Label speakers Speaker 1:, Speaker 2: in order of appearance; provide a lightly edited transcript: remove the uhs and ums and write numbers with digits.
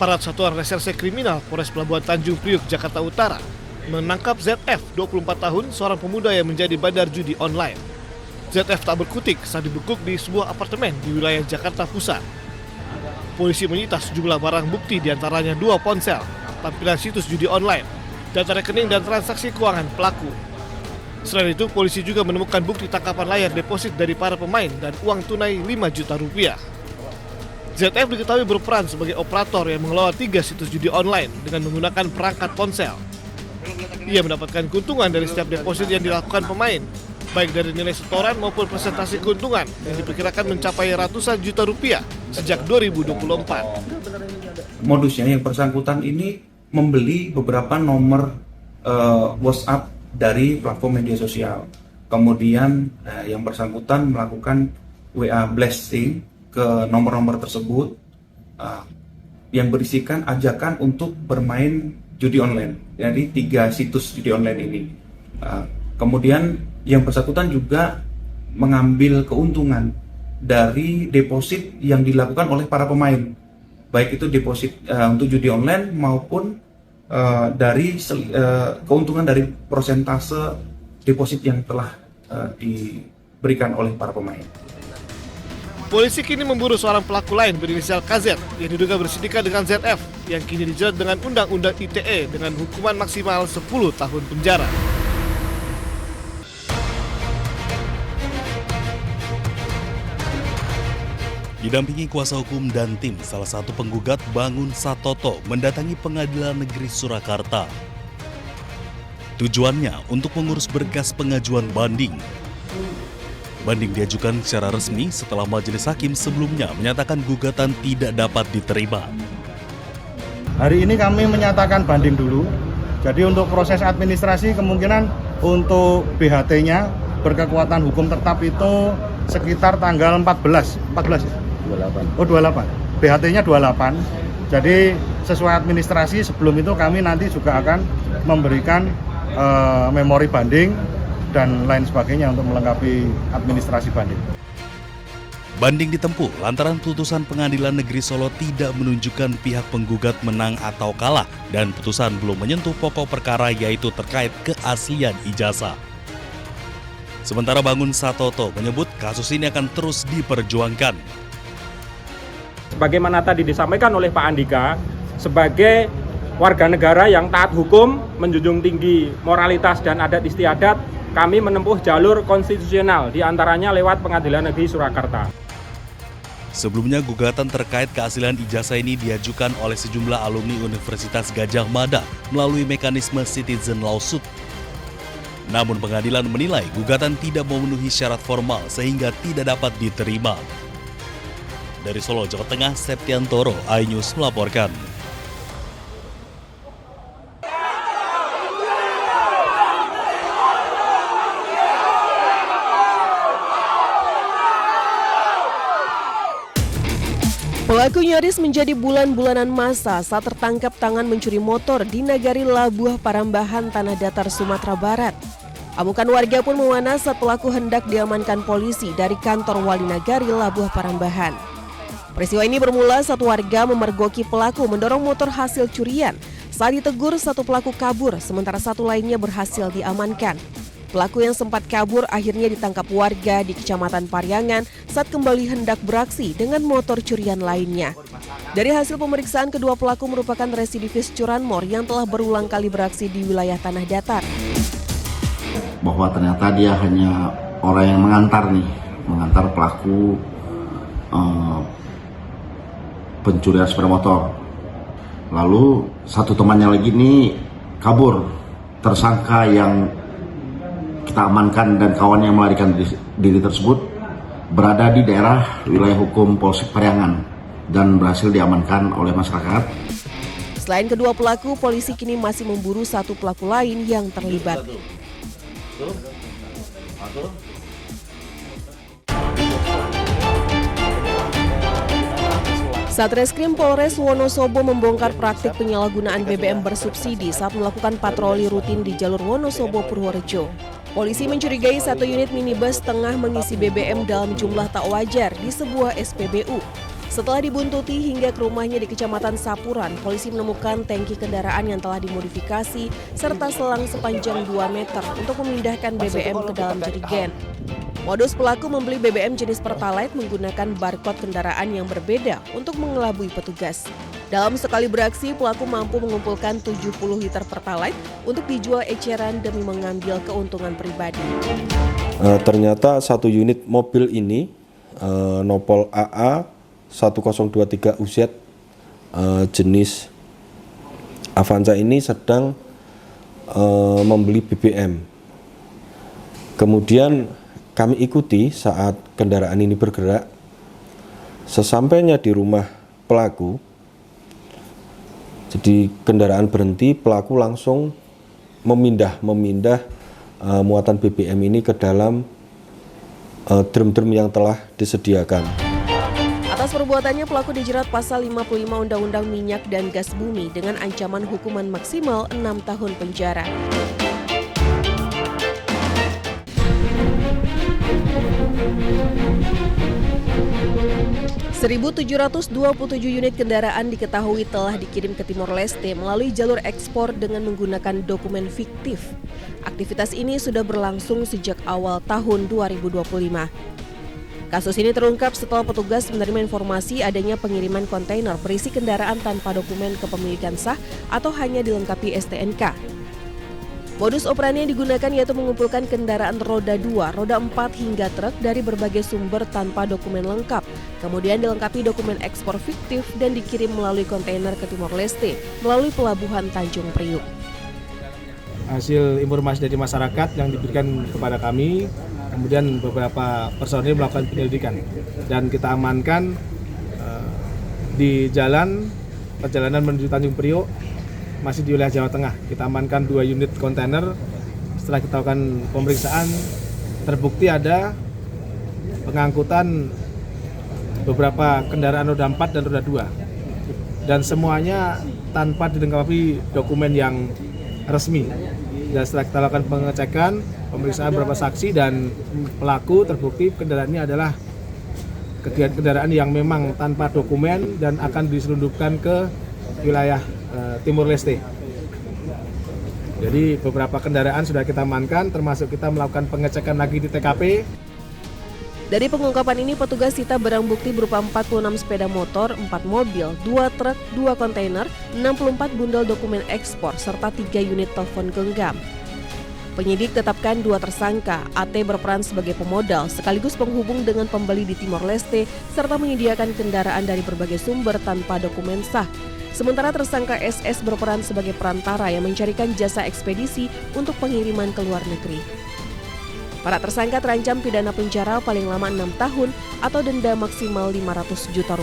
Speaker 1: Aparat Satuan Reserse Kriminal Polres Pelabuhan Tanjung Priok, Jakarta Utara menangkap ZF, 24 tahun, seorang pemuda yang menjadi bandar judi online. ZF tak berkutik saat dibekuk di sebuah apartemen di wilayah Jakarta Pusat. Polisi menyita sejumlah barang bukti, diantaranya 2 ponsel, tampilan situs judi online, data rekening dan transaksi keuangan pelaku. Selain itu, polisi juga menemukan bukti tangkapan layar deposit dari para pemain dan uang tunai 5 juta rupiah. ZF diketahui berperan sebagai operator yang mengelola 3 situs judi online dengan menggunakan perangkat ponsel. Ia mendapatkan keuntungan dari setiap deposit yang dilakukan pemain, baik dari nilai setoran maupun presentasi keuntungan yang diperkirakan mencapai ratusan juta rupiah sejak 2024.
Speaker 2: Modusnya yang bersangkutan ini membeli beberapa nomor WhatsApp dari platform media sosial. Kemudian yang bersangkutan melakukan WA blasting ke nomor-nomor tersebut yang berisikan ajakan untuk bermain judi online. Jadi 3 situs judi online ini. Kemudian yang bersangkutan juga mengambil keuntungan dari deposit yang dilakukan oleh para pemain, baik itu deposit untuk judi online maupun dari keuntungan dari persentase deposit yang telah diberikan oleh para pemain.
Speaker 1: Polisi kini memburu seorang pelaku lain berinisial KZ yang diduga bersindikat dengan ZF yang kini dijerat dengan Undang-Undang ITE dengan hukuman maksimal 10 tahun penjara.
Speaker 3: Didampingi kuasa hukum dan tim, salah satu penggugat Bangun Satoto mendatangi Pengadilan Negeri Surakarta. Tujuannya untuk mengurus berkas pengajuan banding. Banding diajukan secara resmi setelah majelis hakim sebelumnya menyatakan gugatan tidak dapat diterima.
Speaker 4: Hari ini kami menyatakan banding dulu. Jadi untuk proses administrasi kemungkinan untuk BHT-nya berkekuatan hukum tetap itu sekitar tanggal 14 ya? 28. Oh 28. BHT-nya 28. Jadi sesuai administrasi sebelum itu kami nanti juga akan memberikan memori banding dan lain sebagainya untuk melengkapi administrasi banding.
Speaker 3: Banding ditempuh lantaran putusan Pengadilan Negeri Solo tidak menunjukkan pihak penggugat menang atau kalah dan putusan belum menyentuh pokok perkara yaitu terkait keaslian ijazah. Sementara Bangun Satoto menyebut kasus ini akan terus diperjuangkan.
Speaker 5: Sebagaimana tadi disampaikan oleh Pak Andika, sebagai warga negara yang taat hukum, menjunjung tinggi moralitas dan adat istiadat, kami menempuh jalur konstitusional, diantaranya lewat Pengadilan Negeri Surakarta.
Speaker 3: Sebelumnya gugatan terkait keaslian ijazah ini diajukan oleh sejumlah alumni Universitas Gadjah Mada melalui mekanisme citizen lawsuit. Namun pengadilan menilai gugatan tidak memenuhi syarat formal sehingga tidak dapat diterima. Dari Solo, Jawa Tengah, Septiantoro, iNews melaporkan.
Speaker 6: Pelaku nyaris menjadi bulan-bulanan masa saat tertangkap tangan mencuri motor di Nagari Labuh Parambahan, Tanah Datar, Sumatera Barat. Amukan warga pun memanas saat pelaku hendak diamankan polisi dari kantor Wali Nagari Labuh Parambahan. Peristiwa ini bermula saat warga memergoki pelaku mendorong motor hasil curian. Saat ditegur, satu pelaku kabur, sementara satu lainnya berhasil diamankan. Pelaku yang sempat kabur akhirnya ditangkap warga di Kecamatan Pariangan saat kembali hendak beraksi dengan motor curian lainnya. Dari hasil pemeriksaan, kedua pelaku merupakan residivis curanmor yang telah berulang kali beraksi di wilayah Tanah Datar.
Speaker 7: Bahwa ternyata dia hanya orang yang mengantar pelaku pencurian sepeda motor. Lalu satu temannya lagi ini kabur. Tersangka yang kita amankan dan kawan yang melarikan diri tersebut berada di daerah wilayah hukum Polsek Pariangan dan berhasil diamankan oleh masyarakat.
Speaker 6: Selain kedua pelaku, polisi kini masih memburu satu pelaku lain yang terlibat. Satreskrim Polres Wonosobo membongkar praktik penyalahgunaan BBM bersubsidi saat melakukan patroli rutin di jalur Wonosobo-Purworejo. Polisi mencurigai satu unit minibus tengah mengisi BBM dalam jumlah tak wajar di sebuah SPBU. Setelah dibuntuti hingga ke rumahnya di Kecamatan Sapuran, polisi menemukan tangki kendaraan yang telah dimodifikasi serta selang sepanjang 2 meter untuk memindahkan BBM ke dalam jerigen. Modus pelaku membeli BBM jenis Pertalite menggunakan barcode kendaraan yang berbeda untuk mengelabui petugas. Dalam sekali beraksi, pelaku mampu mengumpulkan 70 liter Pertalite untuk dijual eceran demi mengambil keuntungan pribadi.
Speaker 8: Ternyata satu unit mobil ini, Nopol AA 1023 UZ jenis Avanza ini sedang membeli BBM. Kemudian kami ikuti saat kendaraan ini bergerak. Sesampainya di rumah pelaku, jadi kendaraan berhenti, pelaku langsung memindah muatan BBM ini ke dalam drum-drum yang telah disediakan.
Speaker 6: Atas perbuatannya, pelaku dijerat pasal 55 Undang-Undang Minyak dan Gas Bumi dengan ancaman hukuman maksimal 6 tahun penjara. ...1.727 unit kendaraan diketahui telah dikirim ke Timor Leste melalui jalur ekspor dengan menggunakan dokumen fiktif. Aktivitas ini sudah berlangsung sejak awal tahun 2025. Kasus ini terungkap setelah petugas menerima informasi adanya pengiriman kontainer berisi kendaraan tanpa dokumen kepemilikan sah atau hanya dilengkapi STNK. Modus operandi yang digunakan yaitu mengumpulkan kendaraan roda 2, roda 4 hingga truk dari berbagai sumber tanpa dokumen lengkap, kemudian dilengkapi dokumen ekspor fiktif dan dikirim melalui kontainer ke Timor Leste melalui pelabuhan Tanjung Priuk.
Speaker 9: Hasil informasi dari masyarakat yang diberikan kepada kami, kemudian beberapa personil melakukan penyelidikan dan kita amankan di perjalanan menuju Tanjung Priok, masih di wilayah Jawa Tengah. Kita amankan 2 unit kontainer. Setelah kita lakukan pemeriksaan, terbukti ada pengangkutan beberapa kendaraan roda 4 dan roda 2 dan semuanya tanpa dilengkapi dokumen yang resmi. Dan setelah kita lakukan pengecekan, pemeriksaan beberapa saksi dan pelaku, terbukti kendaraan ini adalah kendaraan yang memang tanpa dokumen dan akan diselundupkan ke wilayah Timor Leste. Jadi beberapa kendaraan sudah kita amankan, termasuk kita melakukan pengecekan lagi di TKP.
Speaker 6: Dari pengungkapan ini, petugas sita barang bukti berupa 46 sepeda motor, 4 mobil, 2 truk, 2 kontainer, 64 bundel dokumen ekspor, serta 3 unit telepon genggam. Penyidik tetapkan 2 tersangka. AT berperan sebagai pemodal sekaligus penghubung dengan pembeli di Timor Leste serta menyediakan kendaraan dari berbagai sumber tanpa dokumen sah. Sementara tersangka SS berperan sebagai perantara yang mencarikan jasa ekspedisi untuk pengiriman ke luar negeri. Para tersangka terancam pidana penjara paling lama 6 tahun atau denda maksimal Rp500 juta.